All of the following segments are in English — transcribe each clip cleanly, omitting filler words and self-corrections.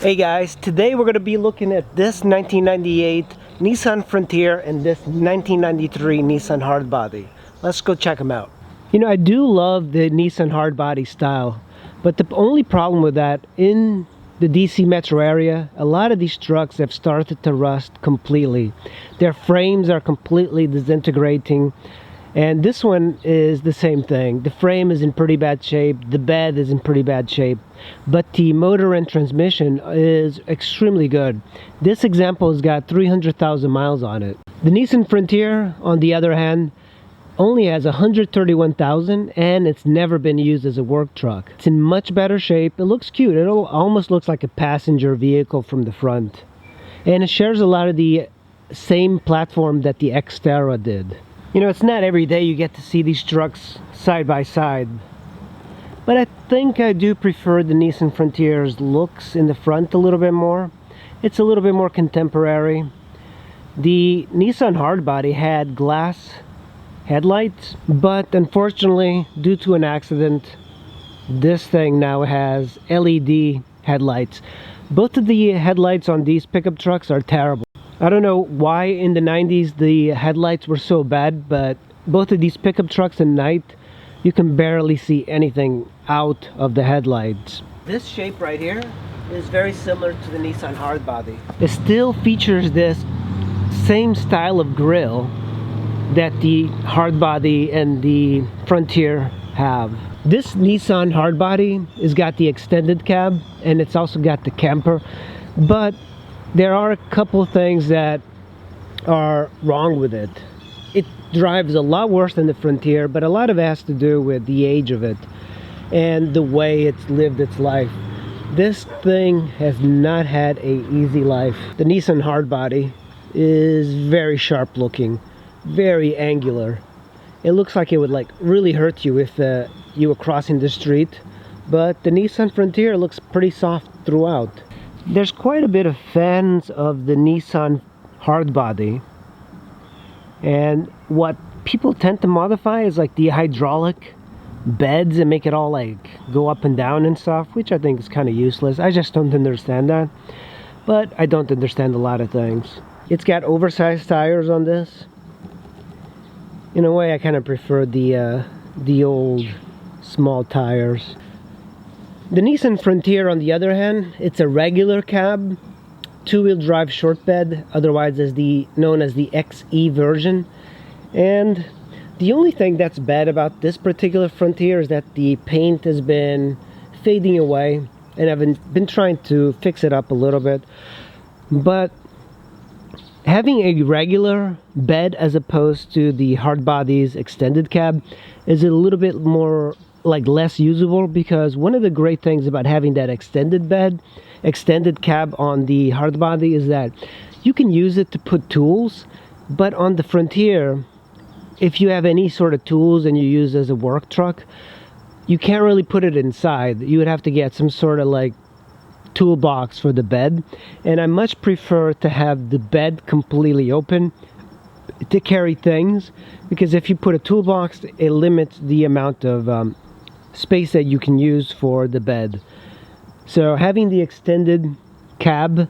Hey guys, today we're going to be looking at this 1998 Nissan Frontier and this 1993 Nissan Hardbody. Let's go check them out. You know, I do love the Nissan Hardbody style, but the only problem with that, in the DC metro area, a lot of these trucks have started to rust completely. Their frames are completely disintegrating. And this one is the same thing. The frame is in pretty bad shape, the bed is in pretty bad shape, but the motor and transmission is extremely good. This example has got 300,000 miles on it. The Nissan Frontier, on the other hand, only has 131,000 and it's never been used as a work truck. It's in much better shape. It looks cute. It almost looks like a passenger vehicle from the front. And it shares a lot of the same platform that the Xterra did. You know, it's not every day you get to see these trucks side by side, but I think I do prefer the Nissan Frontier's looks in the front a little bit more. It's a little bit more contemporary. The Nissan Hardbody had glass headlights, but unfortunately, due to an accident, this thing now has LED headlights. Both of the headlights on these pickup trucks are terrible. I don't know why in the 90s the headlights were so bad, but both of these pickup trucks at night, you can barely see anything out of the headlights. This shape right here is very similar to the Nissan Hardbody. It still features this same style of grille that the Hardbody and the Frontier have. This Nissan Hardbody has got the extended cab and it's also got the camper, but there are a couple of things that are wrong with it. It drives a lot worse than the Frontier, but a lot of it has to do with the age of it and the way it's lived its life. This thing has not had an easy life. The Nissan Hardbody is very sharp looking, very angular. It looks like it would like really hurt you if you were crossing the street, but the Nissan Frontier looks pretty soft throughout. There's quite a bit of fans of the Nissan Hardbody, and what people tend to modify is like the hydraulic beds and make it all like go up and down and stuff, which I think is kind of useless. I just don't understand that, but I don't understand a lot of things. It's got oversized tires on this. In a way, I kind of prefer the old small tires. The Nissan Frontier, on the other hand, it's a regular cab, two-wheel drive short bed, otherwise known as the XE version. And the only thing that's bad about this particular Frontier is that the paint has been fading away, and I've been trying to fix it up a little bit. But having a regular bed as opposed to the Hardbody's extended cab is a little bit more less usable, because one of the great things about having that extended cab on the Hardbody is that you can use it to put tools, but on the Frontier, if you have any sort of tools and you use it as a work truck, you can't really put it inside. You would have to get some sort of like toolbox for the bed, and I much prefer to have the bed completely open to carry things, because if you put a toolbox, it limits the amount of space that you can use for the bed. So having the extended cab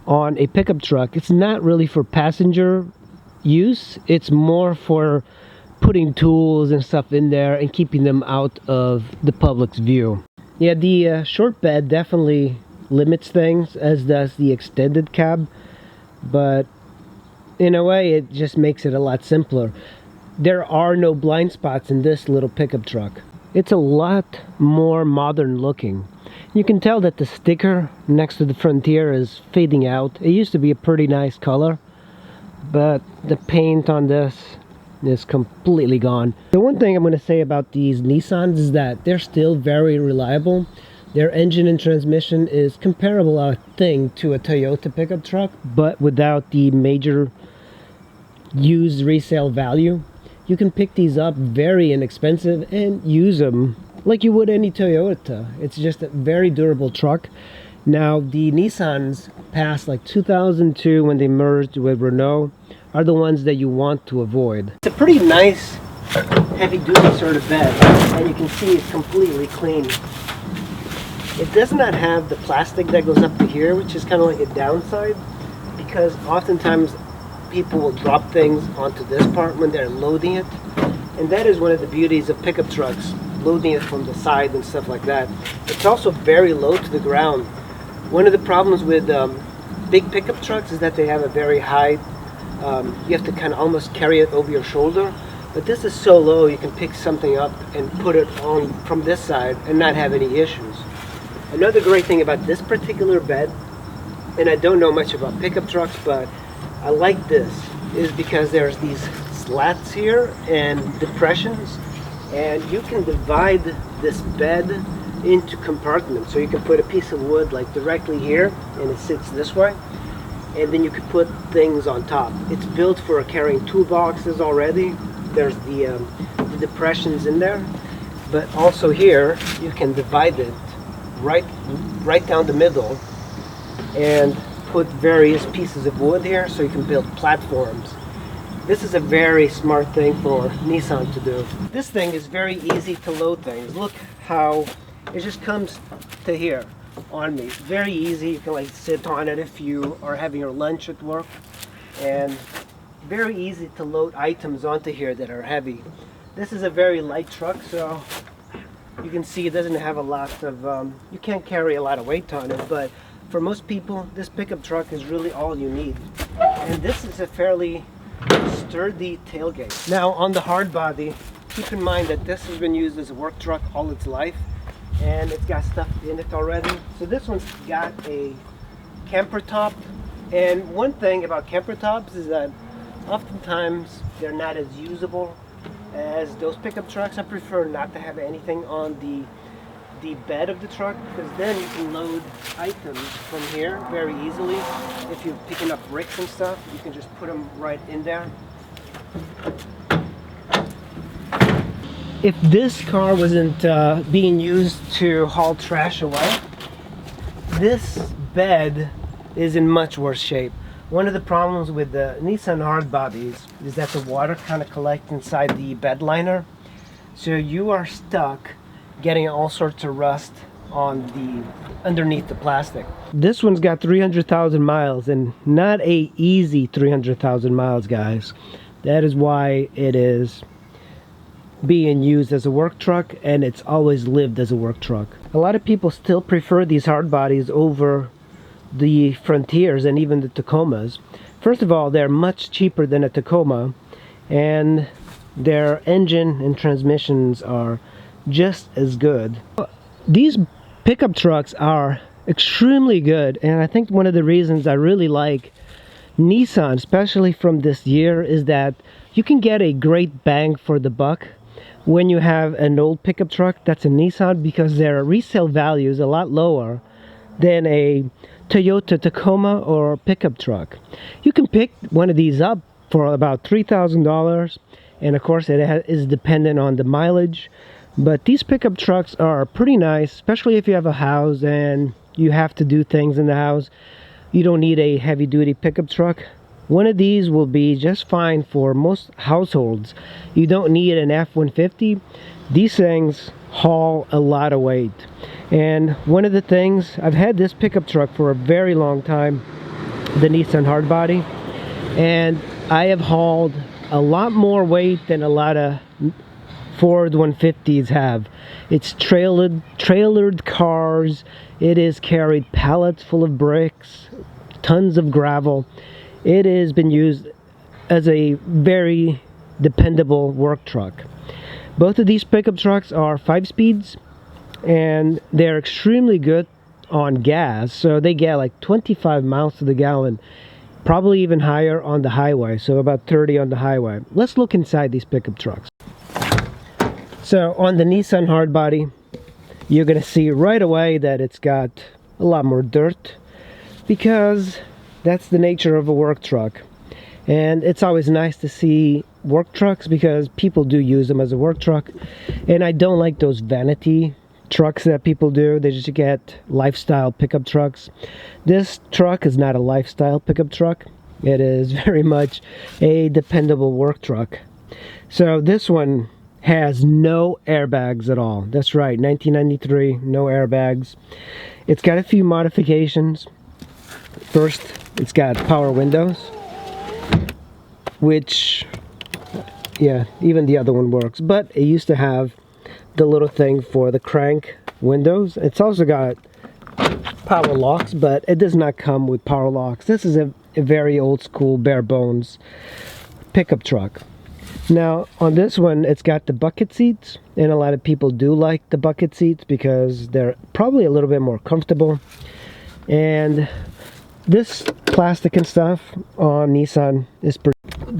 on a pickup truck, it's not really for passenger use, it's more for putting tools and stuff in there and keeping them out of the public's view. Yeah, the short bed definitely limits things, as does the extended cab, but in a way it just makes it a lot simpler. There are no blind spots in this little pickup truck. It's a lot more modern looking. You can tell that the sticker next to the Frontier is fading out. It used to be a pretty nice color, but the paint on this is completely gone. The one thing I'm going to say about these Nissans is that they're still very reliable. Their engine and transmission is comparable, I think, to a Toyota pickup truck, but without the major used resale value. You can pick these up very inexpensive and use them like you would any Toyota. It's just a very durable truck. Now, the Nissans past like 2002, when they merged with Renault, are the ones that you want to avoid. It's a pretty nice heavy duty sort of bed, and you can see it's completely clean. It does not have the plastic that goes up to here, which is kind of like a downside, because oftentimes people will drop things onto this part when they're loading it, and that is one of the beauties of pickup trucks, loading it from the side and stuff like that. It's also very low to the ground. One of the problems with big pickup trucks is that they have a very high, you have to kind of almost carry it over your shoulder, but this is so low you can pick something up and put it on from this side and not have any issues. Another great thing about this particular bed, and I don't know much about pickup trucks, but I like this, is because there's these slats here and depressions, and you can divide this bed into compartments. So you can put a piece of wood like directly here and it sits this way, and then you can put things on top. It's built for carrying toolboxes already. There's the depressions in there, but also here you can divide it right down the middle and put various pieces of wood here, so you can build platforms. This is a very smart thing for Nissan to do. This thing is very easy to load things. Look how it just comes to here on me. Very easy. You can like sit on it if you are having your lunch at work, and very easy to load items onto here that are heavy. This is a very light truck, so you can see it doesn't have a lot of, you can't carry a lot of weight on it, but for most people, this pickup truck is really all you need. And this is a fairly sturdy tailgate. Now on the hard body, keep in mind that this has been used as a work truck all its life, and it's got stuff in it already. So this one's got a camper top, and one thing about camper tops is that oftentimes they're not as usable as those pickup trucks. I prefer not to have anything on the bed of the truck, because then you can load items from here very easily. If you're picking up bricks and stuff, you can just put them right in there. If this car wasn't being used to haul trash away, this bed is in much worse shape. One of the problems with the Nissan hard bodies is that the water kind of collects inside the bed liner, so you are stuck getting all sorts of rust on the underneath the plastic. This one's got 300,000 miles, and not a easy 300,000 miles, guys. That is why it is being used as a work truck, and it's always lived as a work truck. A lot of people still prefer these hard bodies over the Frontiers and even the Tacomas. First of all, they're much cheaper than a Tacoma, and their engine and transmissions are just as good. These pickup trucks are extremely good, and I think one of the reasons I really like Nissan, especially from this year, is that you can get a great bang for the buck when you have an old pickup truck that's a Nissan, because their resale value is a lot lower than a Toyota Tacoma or pickup truck. You can pick one of these up for about $3,000, and of course it is dependent on the mileage, but these pickup trucks are pretty nice, especially if you have a house and you have to do things in the house. You don't need a heavy-duty pickup truck. One of these will be just fine for most households. You don't need an F-150. These things haul a lot of weight. And one of the things, I've had this pickup truck for a very long time, the Nissan hardbody, and I have hauled a lot more weight than a lot of Ford 150s have. It's trailered cars. It has carried pallets full of bricks, tons of gravel. It has been used as a very dependable work truck. Both of these pickup trucks are 5-speeds, and they're extremely good on gas, so they get like 25 miles to the gallon, probably even higher on the highway, so about 30 on the highway. Let's look inside these pickup trucks. So on the Nissan hardbody, you're gonna see right away that it's got a lot more dirt, because that's the nature of a work truck. And it's always nice to see work trucks because people do use them as a work truck, and I don't like those vanity trucks that people do. They just get lifestyle pickup trucks. This truck is not a lifestyle pickup truck. It is very much a dependable work truck. So this one has no airbags at all. That's right, 1993, no airbags. It's got a few modifications. First, it's got power windows, which, yeah, even the other one works. But it used to have the little thing for the crank windows. It's also got power locks, but it does not come with power locks. This is a very old school, bare bones pickup truck. Now on this one, it's got the bucket seats, and a lot of people do like the bucket seats because they're probably a little bit more comfortable. And this plastic and stuff on Nissan is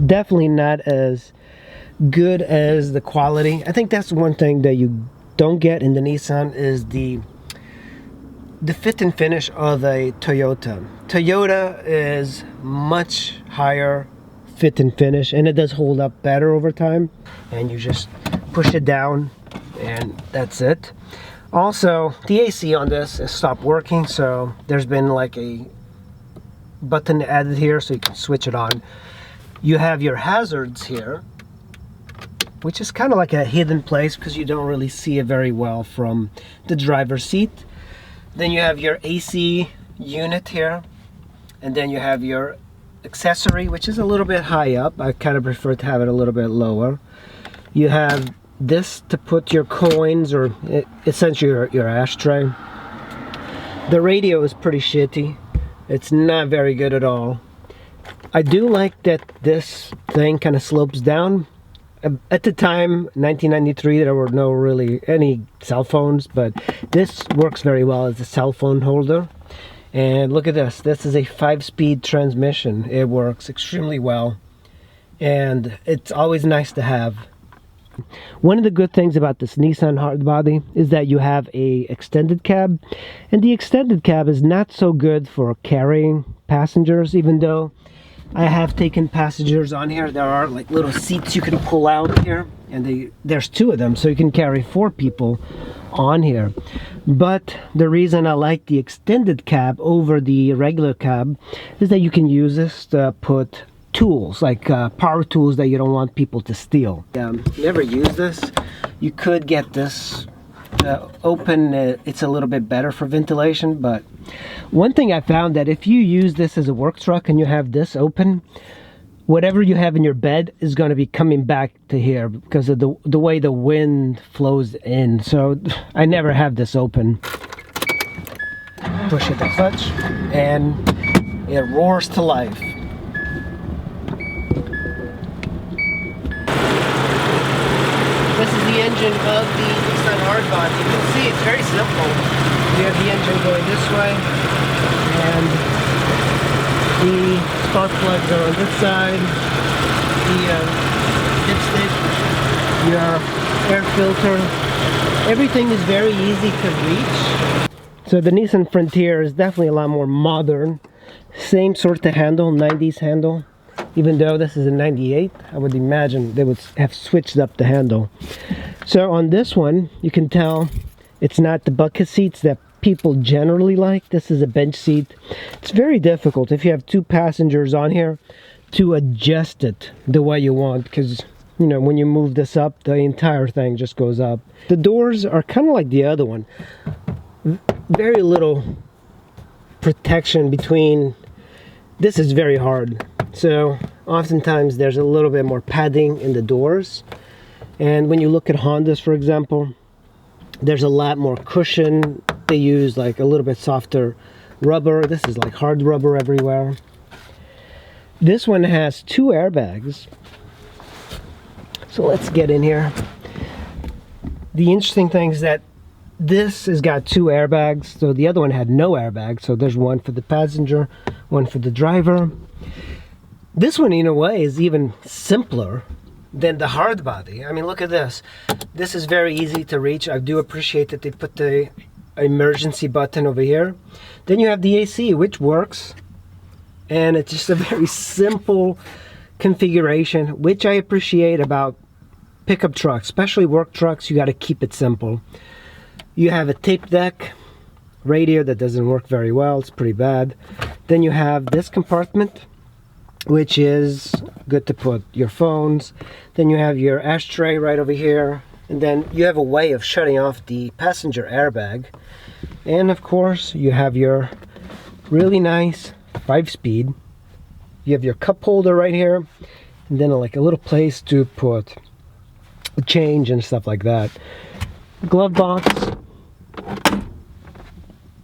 definitely not as good as the quality. I think that's one thing that you don't get in the Nissan is the fit and finish of a Toyota. Toyota is much higher fit and finish, and it does hold up better over time, and you just push it down and that's it. Also, the AC on this has stopped working, so there's been like a button added here so you can switch it on. You have your hazards here, which is kind of like a hidden place because you don't really see it very well from the driver's seat. Then you have your AC unit here, and then you have your accessory, which is a little bit high up. I kind of prefer to have it a little bit lower. You have this to put your coins, or essentially your ashtray. The radio is pretty shitty. It's not very good at all. I do like that this thing kind of slopes down. At the time, 1993, there were no really any cell phones, but this works very well as a cell phone holder. And look at this. This is a 5-speed transmission. It works extremely well, and it's always nice to have. One of the good things about this Nissan hardbody is that you have a extended cab, and the extended cab is not so good for carrying passengers, even though I have taken passengers on here. There are like little seats you can pull out here, and there's 2 of them, so you can carry 4 people on here. But the reason I like the extended cab over the regular cab is that you can use this to put tools, like power tools that you don't want people to steal. Never use this. You could get this open. It's a little bit better for ventilation, but one thing I found that if you use this as a work truck and you have this open, whatever you have in your bed is going to be coming back to here because of the way the wind flows in. So I never have this open. Push it the clutch and it roars to life. This is the engine of the Nissan hardbody. You can see it's very simple. You have the engine going this way, and the spark plugs are on this side. The dipstick, your air filter, everything is very easy to reach. So the Nissan Frontier is definitely a lot more modern. Same sort of handle, 90s handle. Even though this is a 98, I would imagine they would have switched up the handle. So on this one, you can tell it's not the bucket seats that people generally like. This is a bench seat. It's very difficult if you have 2 passengers on here to adjust it the way you want, because you know, when you move this up, the entire thing just goes up. The doors are kind of like the other one. Very little protection between. This is very hard. So oftentimes there's a little bit more padding in the doors. And when you look at Hondas, for example, there's a lot more cushion. They use like a little bit softer rubber. This is like hard rubber everywhere. This one has 2 airbags. So let's get in here. The interesting thing is that this has got 2 airbags. So the other one had no airbags. So there's one for the passenger, one for the driver. This one, in a way, is even simpler than the hardbody. I mean, look at this. This is very easy to reach. I do appreciate that they put the emergency button over here. Then you have the AC, which works. And it's just a very simple configuration, which I appreciate about pickup trucks, especially work trucks. You got to keep it simple. You have a tape deck radio that doesn't work very well. It's pretty bad. Then you have this compartment, which is good to put your phones. Then you have your ashtray right over here. And then you have a way of shutting off the passenger airbag. And of course, you have your really nice 5-speed. You have your cup holder right here. And then like a little place to put change and stuff like that. Glove box.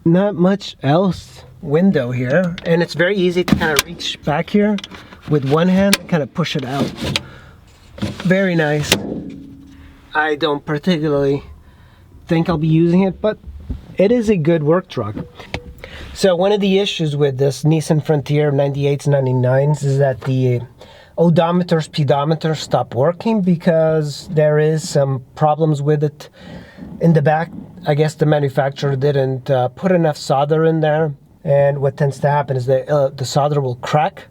Not much else. Window here, and it's very easy to kind of reach back here with one hand and kind of push it out. Very nice. I don't particularly think I'll be using it, but it is a good work truck. So one of the issues with this Nissan Frontier 98s, 99s is that the odometer, speedometer stop working because there is some problems with it in the back. I guess the manufacturer didn't put enough solder in there, and what tends to happen is that the solder will crack,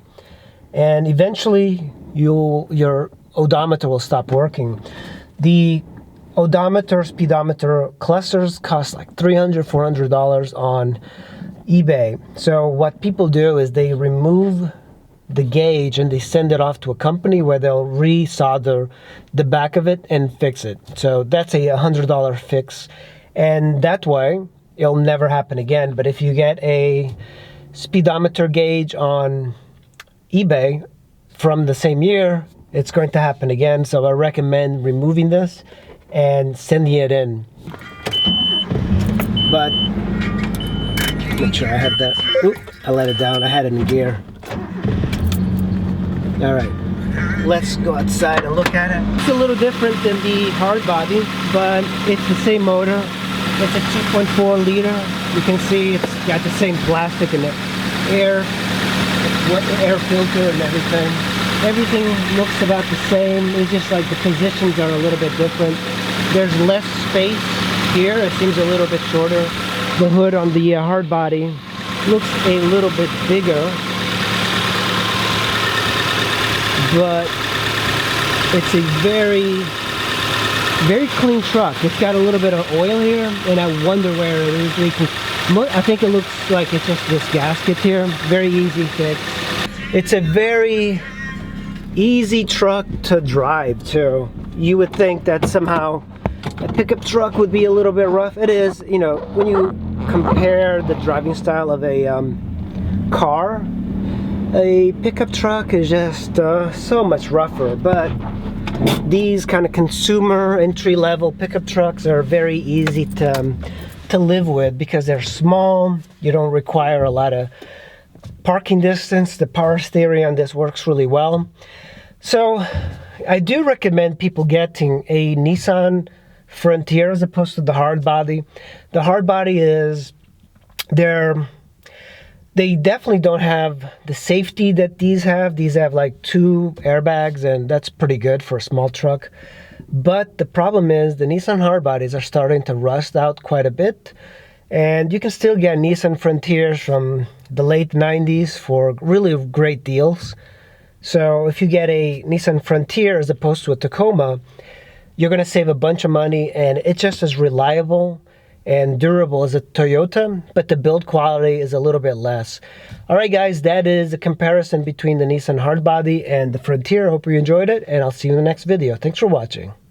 and eventually your odometer will stop working. The odometer, speedometer clusters cost like $300, $400 on eBay. So what people do is they remove the gauge and they send it off to a company where they'll re-solder the back of it and fix it. So that's a $100 fix, and that way it'll never happen again. But if you get a speedometer gauge on eBay from the same year, it's going to happen again. So I recommend removing this and sending it in. But make sure I have that. Oop, I let it down. I had it in gear. All right, let's go outside and look at it. It's a little different than the hard body, but it's the same motor. It's a 2.4 liter. You can see it's got the same plastic and the air filter and everything. Everything looks about the same. It's just like the positions are a little bit different. There's less space here. It seems a little bit shorter. The hood on the hard body looks a little bit bigger, but it's a very clean truck. It's got a little bit of oil here, and I wonder where it is leaking. I think it looks like it's just this gasket here. Very easy fix. It's a very easy truck to drive too. You would think that somehow a pickup truck would be a little bit rough. It is, you know, when you compare the driving style of a car, a pickup truck is just so much rougher. But these kind of consumer entry-level pickup trucks are very easy to live with because they're small. You don't require a lot of parking distance. The power steering on this works really well. So I do recommend people getting a Nissan Frontier as opposed to the hard body. The hard body is they definitely don't have the safety that these have. These have like 2 airbags, and that's pretty good for a small truck. But the problem is the Nissan hard bodies are starting to rust out quite a bit. And you can still get Nissan Frontiers from the late 90s for really great deals. So if you get a Nissan Frontier as opposed to a Tacoma, you're going to save a bunch of money, and it's just as reliable and durable as a Toyota, but the build quality is a little bit less. All right, guys, that is a comparison between the Nissan hardbody and the Frontier. I hope you enjoyed it, and I'll see you in the next video. Thanks for watching.